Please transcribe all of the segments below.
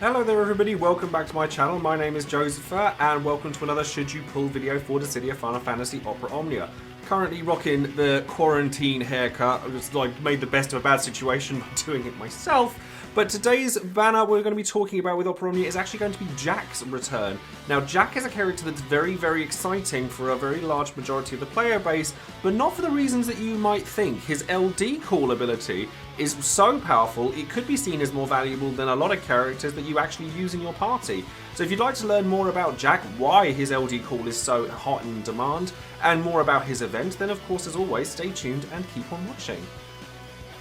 Hello there everybody, welcome back to my channel. My name is Joesephyr and welcome to another Should You Pull video for Dissidia Final Fantasy Opera Omnia. Currently rocking the quarantine haircut. I just made the best of a bad situation by doing it myself. But today's banner we're going to be talking about with Opera Omnia is actually going to be Jack's return. Now Jack is a character that's very exciting for a very large majority of the player base, but not for the reasons that you might think. His LD call ability is so powerful it could be seen as more valuable than a lot of characters that you actually use in your party. So if you'd like to learn more about Jack, why his LD call is so hot in demand, and more about his event, then of course as always stay tuned and keep on watching.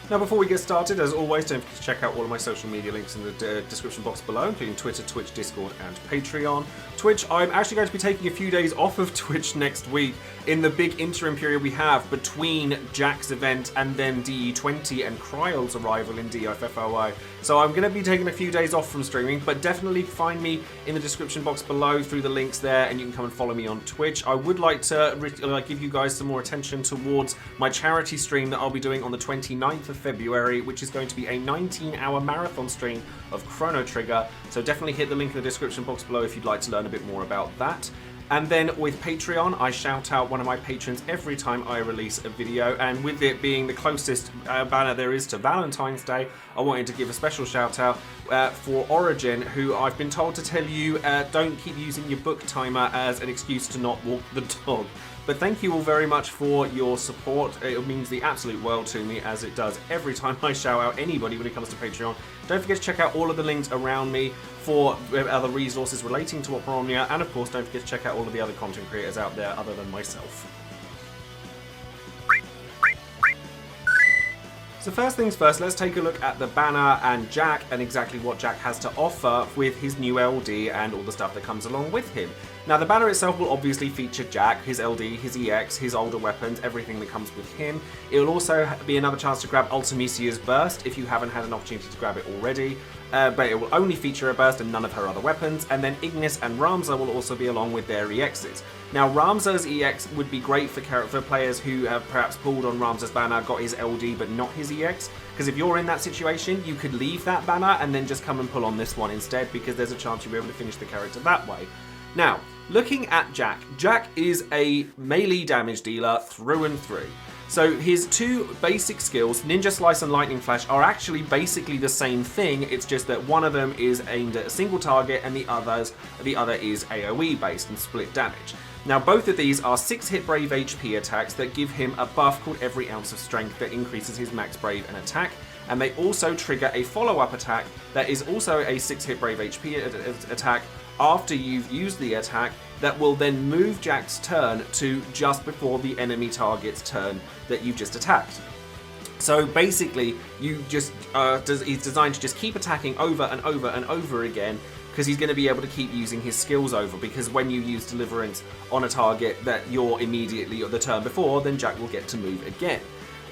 Now before we get started, as always, don't forget to check out all of my social media links in the description box below, including Twitter, Twitch, Discord and Patreon. Twitch, I'm actually going to be taking a few days off of Twitch next week in the big interim period we have between Jack's event and then DE20 and Cryol's arrival in DFFOO. So I'm going to be taking a few days off from streaming, but definitely find me in the description box below through the links there and you can come and follow me on Twitch. I would like to give you guys some more attention towards my charity stream that I'll be doing on the 29th of February, which is going to be a 19-hour marathon stream of Chrono Trigger. So definitely hit the link in the description box below if you'd like to learn a bit more about that. And then with Patreon, I shout out one of my patrons every time I release a video, and with it being the closest banner there is to Valentine's Day, I wanted to give a special shout out for Origin, who I've been told to tell you don't keep using your book timer as an excuse to not walk the dog. But thank you all very much for your support. It means the absolute world to me, as it does every time I shout out anybody when it comes to Patreon. Don't forget to check out all of the links around me for other resources relating to Opera Omnia, and of course don't forget to check out all of the other content creators out there other than myself. So first things first, let's take a look at the banner and Jack and exactly what Jack has to offer with his new LD and all the stuff that comes along with him. Now the banner itself will obviously feature Jack, his LD, his EX, his older weapons, everything that comes with him. It will also be another chance to grab Ultimecia's Burst if you haven't had an opportunity to grab it already. But it will only feature a burst and none of her other weapons, and then Ignis and Ramza will also be along with their EXs. Now Ramza's EX would be great for players who have perhaps pulled on Ramza's banner, got his LD but not his EX, because if you're in that situation you could leave that banner and then just come and pull on this one instead, because there's a chance you'll be able to finish the character that way. Now, looking at Jack, Jack is a melee damage dealer through and through. So his two basic skills, Ninja Slice and Lightning Flash, are actually basically the same thing. It's just that one of them is aimed at a single target and the other is AoE based and split damage. Now both of these are 6-hit Brave HP attacks that give him a buff called Every Ounce of Strength that increases his max Brave and attack. And they also trigger a follow-up attack that is also a 6-hit Brave HP attack after you've used the attack, that will then move Jack's turn to just before the enemy target's turn that you've just attacked. So basically, he's designed to just keep attacking over and over and over again, because he's going to be able to keep using his skills over, because when you use Deliverance on a target that you're immediately or the turn before, then Jack will get to move again.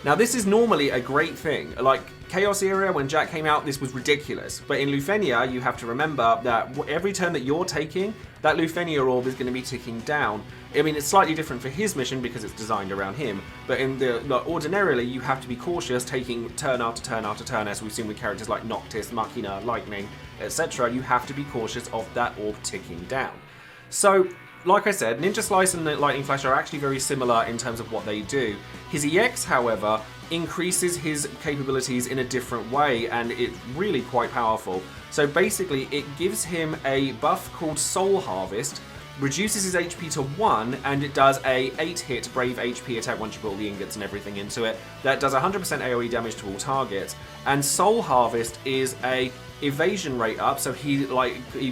Now this is normally a great thing. Like Chaos Era, when Jack came out, this was ridiculous. But in Lufenia, you have to remember that every turn that you're taking, that Lufenia orb is going to be ticking down. I mean, it's slightly different for his mission because it's designed around him. But ordinarily, you have to be cautious taking turn after turn after turn, as we've seen with characters like Noctis, Machina, Lightning, etc. You have to be cautious of that orb ticking down. So, like I said, Ninja Slice and Lightning Flash are actually very similar in terms of what they do. His EX, however, increases his capabilities in a different way, and it's really quite powerful. So basically, it gives him a buff called Soul Harvest, reduces his HP to 1, and it does a 8-hit Brave HP attack once you put all the ingots and everything into it. That does 100% AoE damage to all targets. And Soul Harvest is a evasion rate up, so he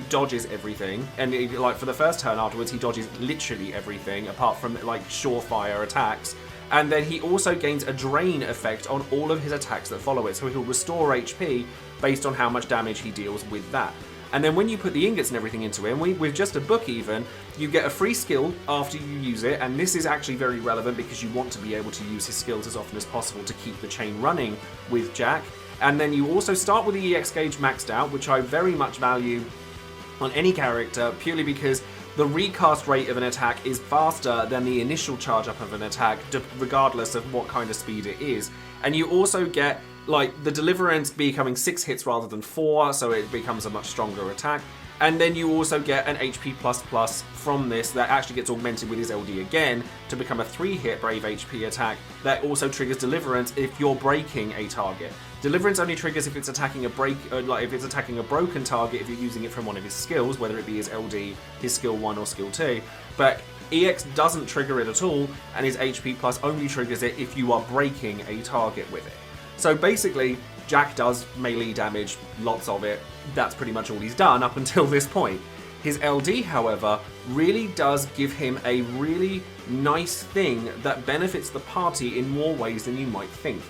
dodges everything, and for the first turn afterwards he dodges literally everything apart from surefire attacks. And then he also gains a drain effect on all of his attacks that follow it, so he'll restore HP based on how much damage he deals with that. And then when you put the ingots and everything into him, with just a book even, you get a free skill after you use it, and this is actually very relevant because you want to be able to use his skills as often as possible to keep the chain running with Jack. And then you also start with the EX gauge maxed out, which I very much value on any character, purely because the recast rate of an attack is faster than the initial charge up of an attack, regardless of what kind of speed it is. And you also get like the Deliverance becoming 6 hits rather than 4, so it becomes a much stronger attack. And then you also get an HP++ from this that actually gets augmented with his LD again to become a 3-hit Brave HP attack that also triggers Deliverance if you're breaking a target. Deliverance only triggers if it's attacking a broken target if you're using it from one of his skills, whether it be his LD, his skill 1 or skill 2. But EX doesn't trigger it at all, and his HP+ only triggers it if you are breaking a target with it. So basically, Jack does melee damage, lots of it. That's pretty much all he's done up until this point. His LD, however, really does give him a really nice thing that benefits the party in more ways than you might think.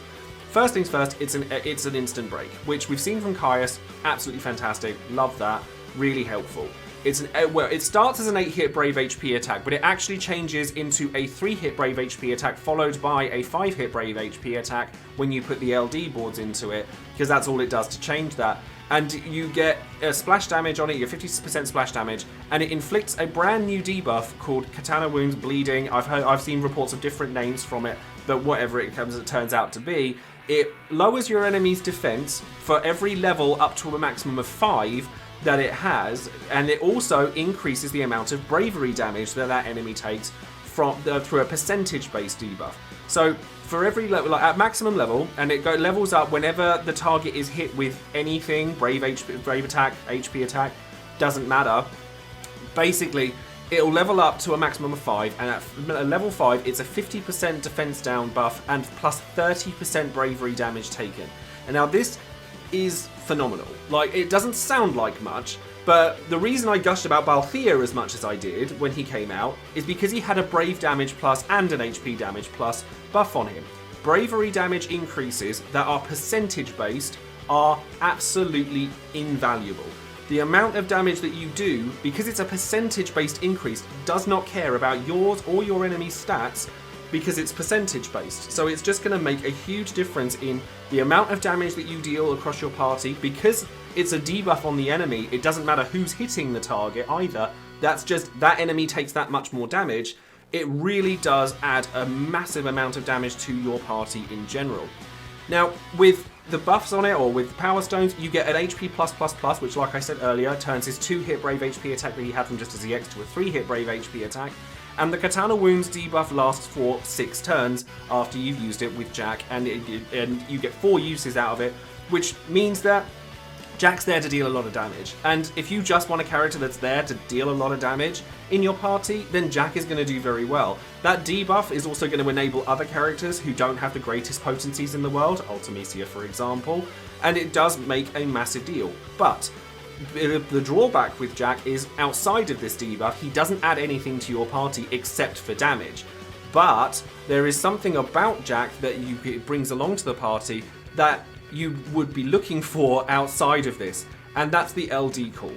First things first, it's an instant break, which we've seen from Caius. Absolutely fantastic. Love that. Really helpful. It starts as an 8-hit Brave HP attack, but it actually changes into a 3-hit Brave HP attack followed by a 5-hit Brave HP attack when you put the LD boards into it, because that's all it does to change that. And you get a splash damage on it, you get 50% splash damage, and it inflicts a brand new debuff called Katana Wounds Bleeding. I've seen reports of different names from it, but whatever it turns out to be, it lowers your enemy's defense for every level up to a maximum of 5 that it has, and it also increases the amount of bravery damage that enemy takes through a percentage-based debuff. So for every level, like at maximum level, and it levels up whenever the target is hit with anything, brave attack, HP attack, doesn't matter. Basically, it'll level up to a maximum of 5, and at level 5, it's a 50% defense down buff and plus 30% bravery damage taken. And now this is phenomenal. Like, it doesn't sound like much, but the reason I gushed about Balthier as much as I did when he came out is because he had a Brave Damage Plus and an HP Damage Plus buff on him. Bravery damage increases that are percentage based are absolutely invaluable. The amount of damage that you do, because it's a percentage based increase, does not care about yours or your enemy's stats, because it's percentage based. So it's just going to make a huge difference in the amount of damage that you deal across your party. Because it's a debuff on the enemy, it doesn't matter who's hitting the target either. That's just that enemy takes that much more damage. It really does add a massive amount of damage to your party in general. Now, with the buffs on it, or with Power Stones, you get an HP+++, which, like I said earlier, turns his 2-hit Brave HP attack that he had from just as EX to a 3-hit Brave HP attack. And the Katana Wounds debuff lasts for 6 turns after you've used it with Jack, and you get 4 uses out of it, which means that Jack's there to deal a lot of damage. And if you just want a character that's there to deal a lot of damage in your party, then Jack is going to do very well. That debuff is also going to enable other characters who don't have the greatest potencies in the world, Ultimecia for example, and it does make a massive deal. But the drawback with Jack is, outside of this debuff, he doesn't add anything to your party except for damage. But there is something about Jack that it brings along to the party that you would be looking for outside of this, and that's the LD call.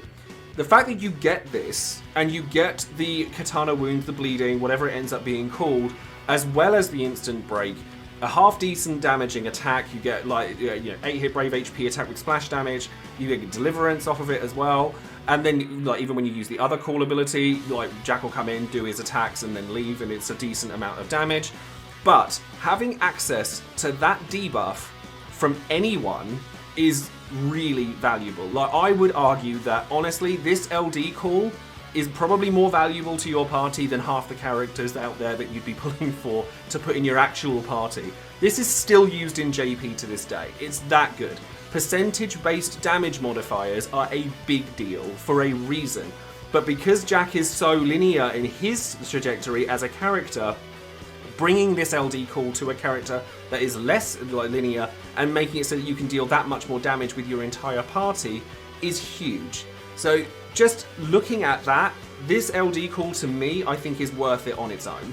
The fact that you get this, and you get the Katana Wounds, the bleeding, whatever it ends up being called, as well as the instant break, a half-decent damaging attack, you get like 8-hit Brave HP attack with splash damage, you get Deliverance off of it as well, and then like even when you use the other call ability, like Jack will come in, do his attacks, and then leave, and it's a decent amount of damage. But having access to that debuff from anyone is really valuable. Like, I would argue that honestly, this LD call is probably more valuable to your party than half the characters out there that you'd be pulling for to put in your actual party. This is still used in JP to this day. It's that good. Percentage-based damage modifiers are a big deal for a reason. But because Jack is so linear in his trajectory as a character, bringing this LD call to a character that is less linear and making it so that you can deal that much more damage with your entire party is huge. So just looking at that, this LD call to me, I think is worth it on its own.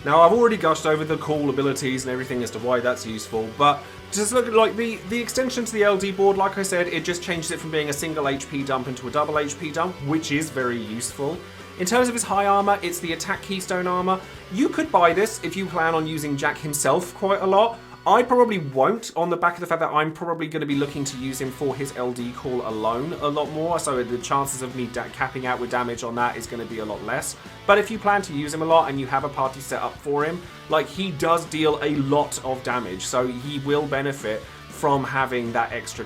Now, I've already gushed over the call abilities and everything as to why that's useful, but just look at like the extension to the LD board. Like I said, it just changes it from being a single HP dump into a double HP dump, which is very useful. In terms of his high armor, it's the attack keystone armor. You could buy this if you plan on using Jack himself quite a lot. I probably won't, on the back of the fact that I'm probably going to be looking to use him for his LD call alone a lot more, so the chances of me capping out with damage on that is going to be a lot less. But if you plan to use him a lot and you have a party set up for him, like, he does deal a lot of damage, so he will benefit from having that extra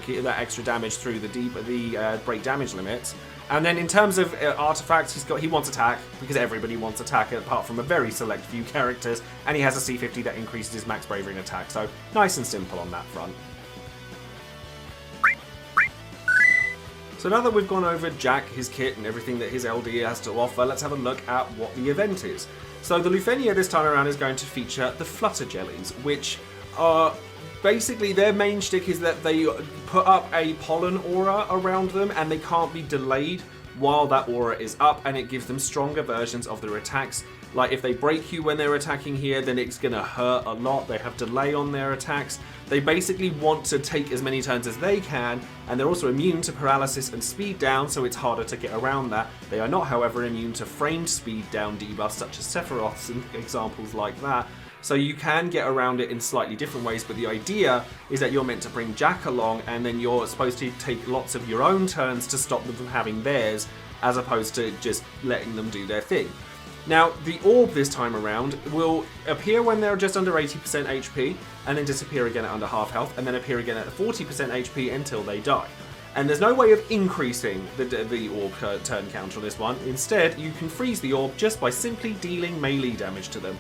damage through the break damage limits. And then in terms of artifacts, he wants attack, because everybody wants attack apart from a very select few characters, and he has a C50 that increases his max bravery and attack, so nice and simple on that front. So now that we've gone over Jack, his kit, and everything that his LD has to offer, let's have a look at what the event is. So the Lufenia this time around is going to feature the Flutter Jellies, which are basically, their main shtick is that they put up a pollen aura around them and they can't be delayed while that aura is up, and it gives them stronger versions of their attacks. Like, if they break you when they're attacking here, then it's going to hurt a lot. They have delay on their attacks. They basically want to take as many turns as they can, and they're also immune to paralysis and speed down, so it's harder to get around that. They are not, however, immune to framed speed down debuffs such as Sephiroth's and examples like that. So you can get around it in slightly different ways, but the idea is that you're meant to bring Jack along, and then you're supposed to take lots of your own turns to stop them from having theirs, as opposed to just letting them do their thing. Now, the orb this time around will appear when they're just under 80% HP, and then disappear again at under half health, and then appear again at 40% HP until they die. And there's no way of increasing the orb turn count on this one. Instead, you can freeze the orb just by simply dealing melee damage to them.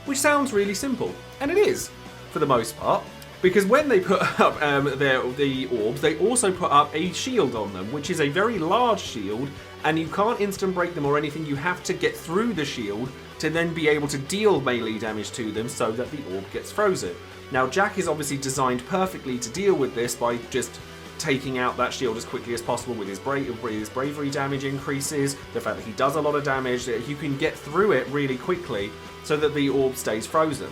Which sounds really simple, and it is, for the most part, because when they put up the orbs, they also put up a shield on them, which is a very large shield, and you can't instant break them or anything. You have to get through the shield to then be able to deal melee damage to them so that the orb gets frozen. Now, Jack is obviously designed perfectly to deal with this by just taking out that shield as quickly as possible with his bravery damage increases, the fact that he does a lot of damage, that you can get through it really quickly so that the orb stays frozen.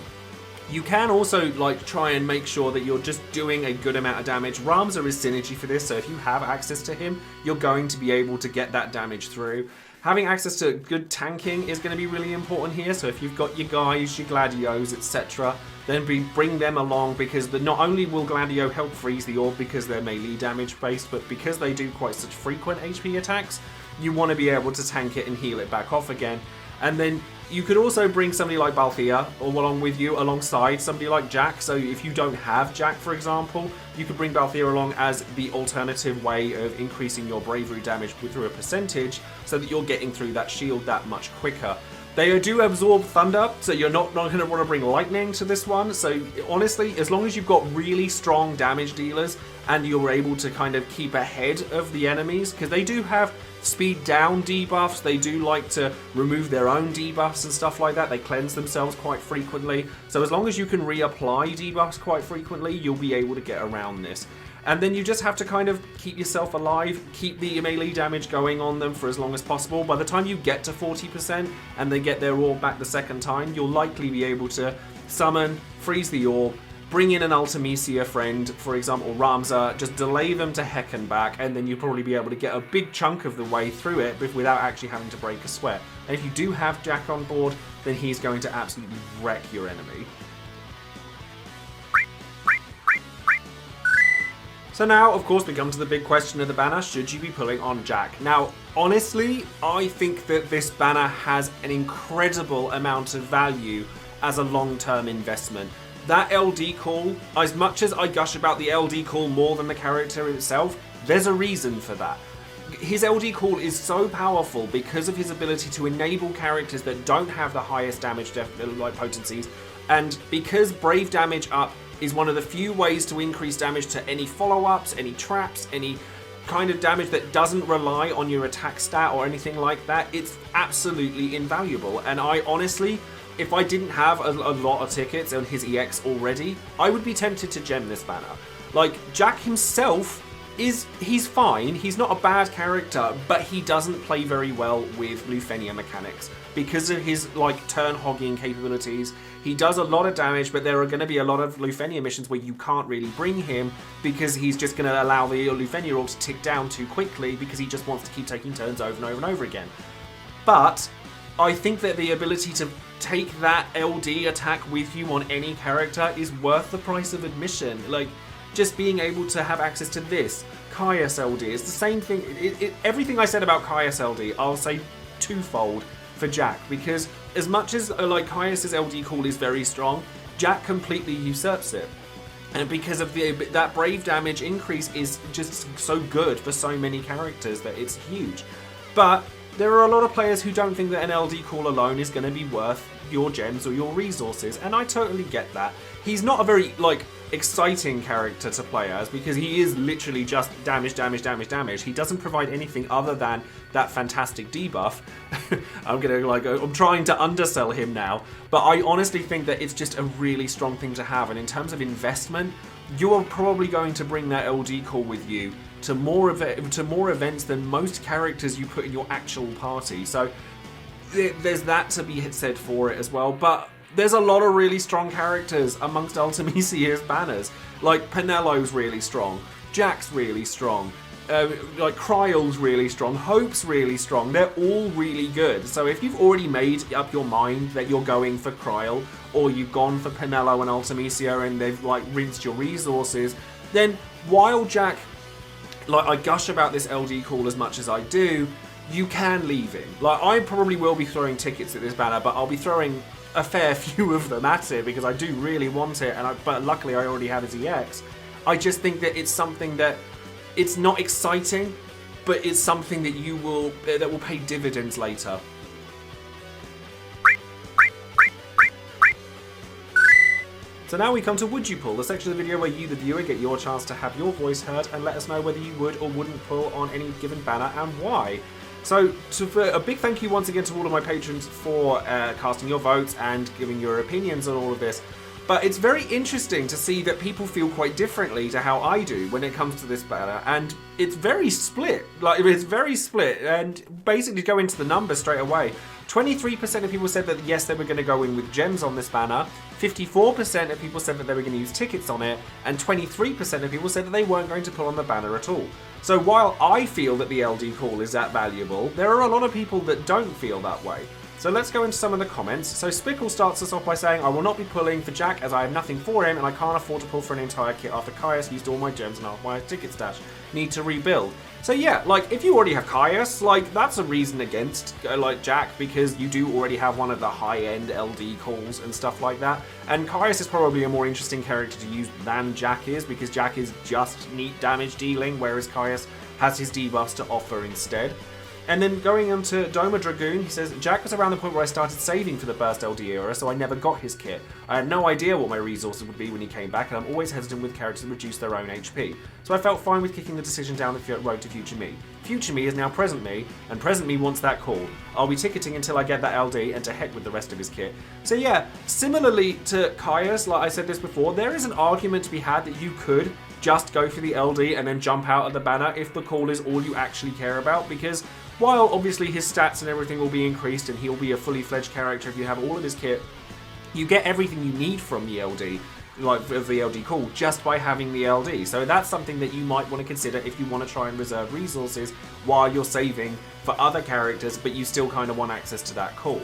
You can also try and make sure that you're just doing a good amount of damage. Ramza is synergy for this, so if you have access to him, you're going to be able to get that damage through. Having access to good tanking is going to be really important here, so if you've got your guys, your gladios, etc., then bring them along, because not only will Gladio help freeze the orb because they're melee damage based, but because they do quite such frequent HP attacks, you want to be able to tank it and heal it back off again. And then you could also bring somebody like Balthea along with you alongside somebody like Jack. So if you don't have Jack, for example, you could bring Balthea along as the alternative way of increasing your bravery damage through a percentage so that you're getting through that shield that much quicker. They do absorb thunder, so you're not going to want to bring lightning to this one. So honestly, as long as you've got really strong damage dealers and you're able to kind of keep ahead of the enemies, because they do have speed down debuffs, they do like to remove their own debuffs and stuff like that. They cleanse themselves quite frequently. So as long as you can reapply debuffs quite frequently, you'll be able to get around this. And then you just have to kind of keep yourself alive, keep the melee damage going on them for as long as possible. By the time you get to 40% and they get their orb back the second time, you'll likely be able to summon, freeze the orb, bring in an Ultimecia friend, for example Ramza, just delay them to heck and back, and then you'll probably be able to get a big chunk of the way through it without actually having to break a sweat. And if you do have Jack on board, then he's going to absolutely wreck your enemy. So now, of course, we come to the big question of the banner: should you be pulling on Jack? Now, honestly, I think that this banner has an incredible amount of value as a long-term investment. That LD call, as much as I gush about the LD call more than the character itself, there's a reason for that. His LD call is so powerful because of his ability to enable characters that don't have the highest damage potencies, and because Brave damage up is one of the few ways to increase damage to any follow-ups, any traps, any kind of damage that doesn't rely on your attack stat or anything like that. It's absolutely invaluable, and I honestly, if I didn't have a lot of tickets on his EX already, I would be tempted to gem this banner. Like, Jack himself he's fine, he's not a bad character, but he doesn't play very well with Lufenia mechanics. Because of his turn hogging capabilities, he does a lot of damage, but there are going to be a lot of Lufenia missions where you can't really bring him because he's just going to allow the Lufenia orb to tick down too quickly because he just wants to keep taking turns over and over and over again. But I think that the ability to take that LD attack with you on any character is worth the price of admission. Like, just being able to have access to this, Caius LD, it's the same thing. Everything I said about Caius LD, I'll say twofold for Jack, because as much as like Caius's LD call is very strong, Jack completely usurps it. And because of that brave damage increase is just so good for so many characters that it's huge. But there are a lot of players who don't think that an LD call alone is going to be worth your gems or your resources, and I totally get that. He's not a very, like, exciting character to play as, because he is literally just damage, damage, damage, damage. He doesn't provide anything other than that fantastic debuff. I'm trying to undersell him now, but I honestly think that it's just a really strong thing to have, and in terms of investment, you're probably going to bring that LD call with you to more events than most characters you put in your actual party. So there's that to be said for it as well. But there's a lot of really strong characters amongst Ultimecia's banners. Like Penello's really strong, Jack's really strong, like Kryle's really strong, Hope's really strong. They're all really good. So if you've already made up your mind that you're going for Kryle, or you've gone for Penello and Ultimecia and they've like rinsed your resources, then while Jack, like, I gush about this LD call as much as I do, you can leave him. Like, I probably will be throwing tickets at this banner, but I'll be throwing a fair few of them at it because I do really want it, but luckily I already have his EX. I just think that it's something that, it's not exciting, but it's something that that will pay dividends later. So now we come to Would You Pull, the section of the video where you, the viewer, get your chance to have your voice heard and let us know whether you would or wouldn't pull on any given banner and why. So for a big thank you once again to all of my patrons for casting your votes and giving your opinions on all of this. But it's very interesting to see that people feel quite differently to how I do when it comes to this banner, and it's very split. Like, it's very split, and basically go into the numbers straight away. 23% of people said that yes, they were going to go in with gems on this banner, 54% of people said that they were going to use tickets on it, and 23% of people said that they weren't going to pull on the banner at all. So while I feel that the LD call is that valuable, there are a lot of people that don't feel that way. So let's go into some of the comments. So Spickle starts us off by saying, I will not be pulling for Jack as I have nothing for him and I can't afford to pull for an entire kit after Caius used all my gems and half my ticket stash. Need to rebuild. So yeah, like, if you already have Caius, like, that's a reason against like Jack, because you do already have one of the high-end LD calls and stuff like that. And Caius is probably a more interesting character to use than Jack is, because Jack is just neat damage dealing, whereas Caius has his debuffs to offer instead. And then going into Doma Dragoon, he says, Jack was around the point where I started saving for the burst LD era, so I never got his kit. I had no idea what my resources would be when he came back, and I'm always hesitant with characters that reduce their own HP. So I felt fine with kicking the decision down the road to Future Me. Future Me is now Present Me, and Present Me wants that call. I'll be ticketing until I get that LD, and to heck with the rest of his kit. So yeah, similarly to Caius, like I said this before, there is an argument to be had that you could just go for the LD and then jump out of the banner if the call is all you actually care about, because while obviously his stats and everything will be increased and he'll be a fully fledged character if you have all of his kit, you get everything you need from the LD, like the LD call, just by having the LD. So that's something that you might want to consider if you want to try and reserve resources while you're saving for other characters, but you still kind of want access to that call.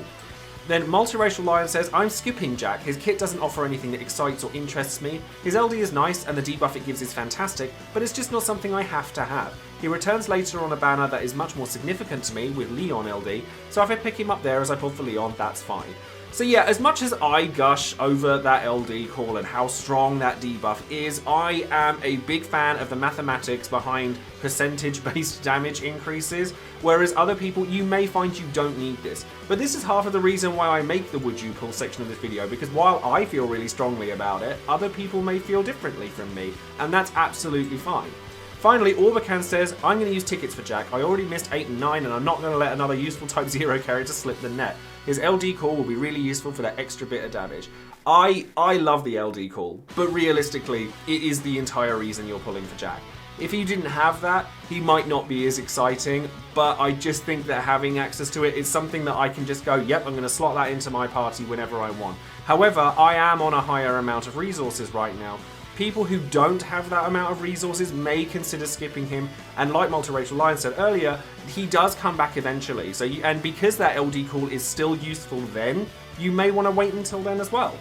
Then Multiracial Lion says, I'm skipping Jack. His kit doesn't offer anything that excites or interests me. His LD is nice and the debuff it gives is fantastic, but it's just not something I have to have. He returns later on a banner that is much more significant to me with Leon LD, so if I pick him up there as I pull for Leon, that's fine. So yeah, as much as I gush over that LD call and how strong that debuff is, I am a big fan of the mathematics behind percentage-based damage increases, whereas other people, you may find you don't need this. But this is half of the reason why I make the Would You Pull section of this video, because while I feel really strongly about it, other people may feel differently from me, and that's absolutely fine. Finally, Orbacan says, I'm going to use tickets for Jack. I already missed 8 and 9 and I'm not going to let another useful Type 0 character slip the net. His LD call will be really useful for that extra bit of damage. I love the LD call, but realistically, it is the entire reason you're pulling for Jack. If you didn't have that, he might not be as exciting, but I just think that having access to it is something that I can just go, yep, I'm going to slot that into my party whenever I want. However, I am on a higher amount of resources right now. People who don't have that amount of resources may consider skipping him, and like Multiracial Lion said earlier, he does come back eventually. So and because that LD call is still useful then, you may want to wait until then as well.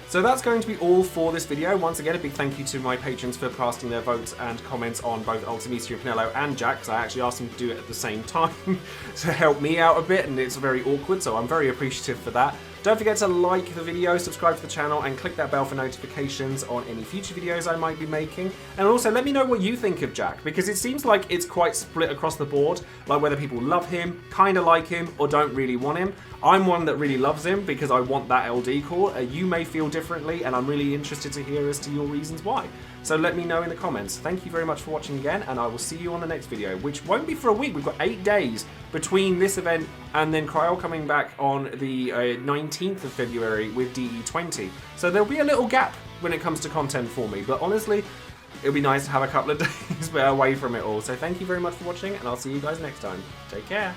So that's going to be all for this video. Once again, a big thank you to my patrons for casting their votes and comments on both Ultimisia, Pinello and Jack, because I actually asked them to do it at the same time to help me out a bit, and it's very awkward, so I'm very appreciative for that. Don't forget to like the video, subscribe to the channel, and click that bell for notifications on any future videos I might be making. And also, let me know what you think of Jack, because it seems like it's quite split across the board, like whether people love him, kind of like him, or don't really want him. I'm one that really loves him because I want that LD core. You may feel differently, and I'm really interested to hear as to your reasons why. So let me know in the comments. Thank you very much for watching again, and I will see you on the next video, which won't be for a week. We've got 8 days between this event and then Cryol coming back on the 19th of February with DE20. So there'll be a little gap when it comes to content for me, but honestly, it'll be nice to have a couple of days away from it all. So thank you very much for watching, and I'll see you guys next time. Take care.